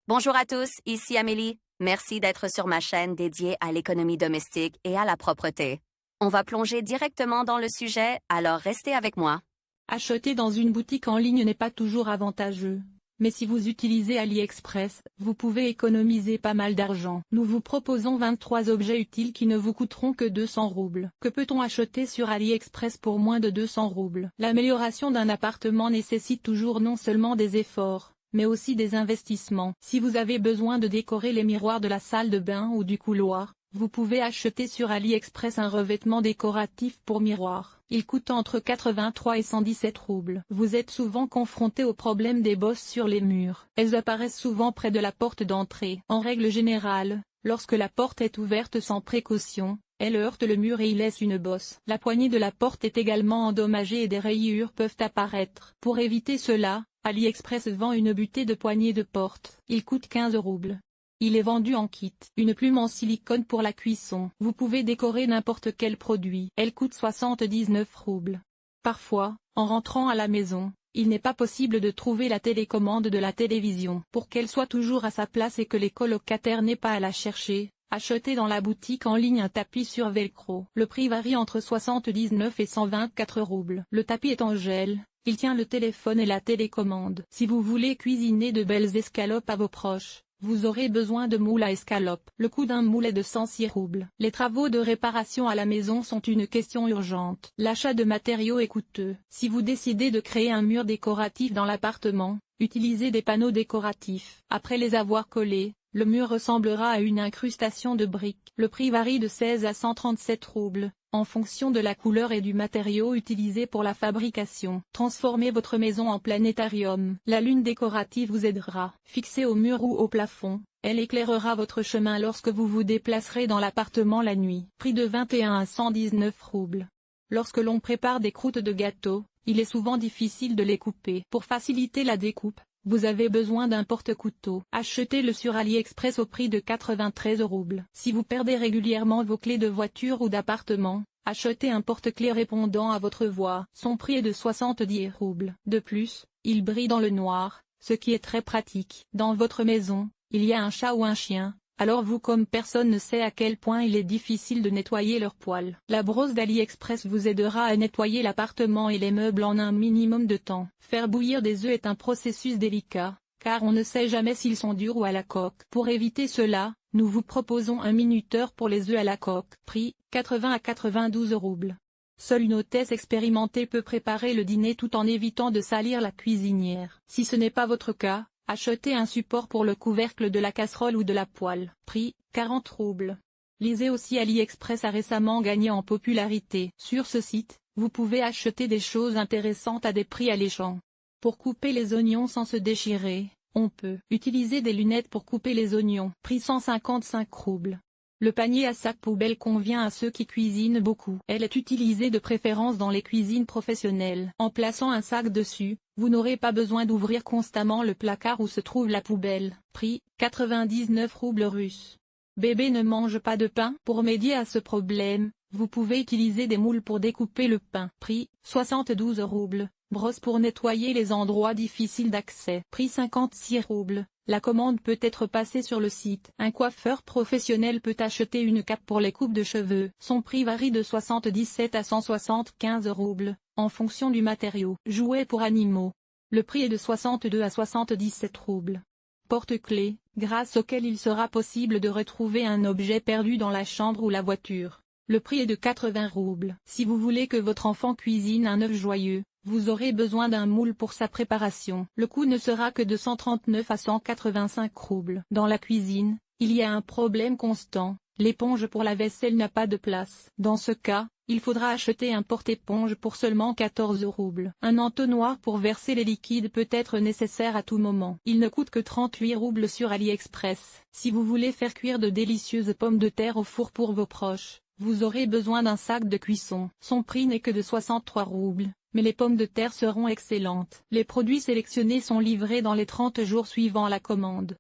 Bonjour à tous, ici Amélie. Merci d'être sur ma chaîne dédiée à l'économie domestique et à la propreté. On va plonger directement dans le sujet, alors restez avec moi. Acheter dans une boutique en ligne n'est pas toujours avantageux. Mais si vous utilisez AliExpress, vous pouvez économiser pas mal d'argent. Nous vous proposons 23 objets utiles qui ne vous coûteront que 200 roubles. Que peut-on acheter sur AliExpress pour moins de 200 roubles? L'amélioration d'un appartement nécessite toujours non seulement des efforts, mais aussi des investissements. Si vous avez besoin de décorer les miroirs de la salle de bain ou du couloir, vous pouvez acheter sur AliExpress un revêtement décoratif pour miroir. Il coûte entre 83 et 117 roubles. Vous êtes souvent confronté au problème des bosses sur les murs. Elles apparaissent souvent près de la porte d'entrée. En règle générale, lorsque la porte est ouverte sans précaution, elle heurte le mur et y laisse une bosse. La poignée de la porte est également endommagée et des rayures peuvent apparaître. Pour éviter cela, AliExpress vend une butée de poignées de porte. Il coûte 15 roubles. Il est vendu en kit. Une plume en silicone pour la cuisson. Vous pouvez décorer n'importe quel produit. Elle coûte 79 roubles. Parfois, en rentrant à la maison, il n'est pas possible de trouver la télécommande de la télévision. Pour qu'elle soit toujours à sa place et que les colocataires n'aient pas à la chercher, achetez dans la boutique en ligne un tapis sur Velcro. Le prix varie entre 79 et 124 roubles. Le tapis est en gel. Il tient le téléphone et la télécommande. Si vous voulez cuisiner de belles escalopes à vos proches, vous aurez besoin de moules à escalopes. Le coût d'un moule est de 106 roubles. Les travaux de réparation à la maison sont une question urgente. L'achat de matériaux est coûteux. Si vous décidez de créer un mur décoratif dans l'appartement, utilisez des panneaux décoratifs. Après les avoir collés, le mur ressemblera à une incrustation de briques. Le prix varie de 16 à 137 roubles, en fonction de la couleur et du matériau utilisé pour la fabrication. Transformez votre maison en planétarium. La lune décorative vous aidera. Fixée au mur ou au plafond, elle éclairera votre chemin lorsque vous vous déplacerez dans l'appartement la nuit. Prix de 21 à 119 roubles. Lorsque l'on prépare des croûtes de gâteau, il est souvent difficile de les couper. Pour faciliter la découpe, vous avez besoin d'un porte-couteau. Achetez-le sur AliExpress au prix de 93 roubles. Si vous perdez régulièrement vos clés de voiture ou d'appartement, achetez un porte-clés répondant à votre voix. Son prix est de 70 roubles. De plus, il brille dans le noir, ce qui est très pratique. Dans votre maison, il y a un chat ou un chien, alors vous comme personne ne sait à quel point il est difficile de nettoyer leurs poils. La brosse d'AliExpress vous aidera à nettoyer l'appartement et les meubles en un minimum de temps. Faire bouillir des œufs est un processus délicat, car on ne sait jamais s'ils sont durs ou à la coque. Pour éviter cela, nous vous proposons un minuteur pour les œufs à la coque. Prix, 80 à 92 roubles. Seule une hôtesse expérimentée peut préparer le dîner tout en évitant de salir la cuisinière. Si ce n'est pas votre cas, achetez un support pour le couvercle de la casserole ou de la poêle. Prix, 40 roubles. Lisez aussi AliExpress a récemment gagné en popularité. Sur ce site, vous pouvez acheter des choses intéressantes à des prix alléchants. Pour couper les oignons sans se déchirer, on peut utiliser des lunettes pour couper les oignons. Prix 155 roubles. Le panier à sac poubelle convient à ceux qui cuisinent beaucoup. Elle est utilisée de préférence dans les cuisines professionnelles. En plaçant un sac dessus, vous n'aurez pas besoin d'ouvrir constamment le placard où se trouve la poubelle. Prix, 99 roubles russes. Bébé ne mange pas de pain. Pour remédier à ce problème, vous pouvez utiliser des moules pour découper le pain. Prix, 72 roubles. Brosse pour nettoyer les endroits difficiles d'accès. Prix 56 roubles. La commande peut être passée sur le site. Un coiffeur professionnel peut acheter une cape pour les coupes de cheveux. Son prix varie de 77 à 175 roubles, en fonction du matériau. Jouets pour animaux. Le prix est de 62 à 77 roubles. Porte-clés, grâce auquel il sera possible de retrouver un objet perdu dans la chambre ou la voiture. Le prix est de 80 roubles. Si vous voulez que votre enfant cuisine un œuf joyeux, vous aurez besoin d'un moule pour sa préparation. Le coût ne sera que de 139 à 185 roubles. Dans la cuisine, il y a un problème constant, l'éponge pour la vaisselle n'a pas de place. Dans ce cas, il faudra acheter un porte-éponge pour seulement 14 roubles. Un entonnoir pour verser les liquides peut être nécessaire à tout moment. Il ne coûte que 38 roubles sur AliExpress. Si vous voulez faire cuire de délicieuses pommes de terre au four pour vos proches, vous aurez besoin d'un sac de cuisson. Son prix n'est que de 63 roubles, mais les pommes de terre seront excellentes. Les produits sélectionnés sont livrés dans les 30 jours suivant la commande.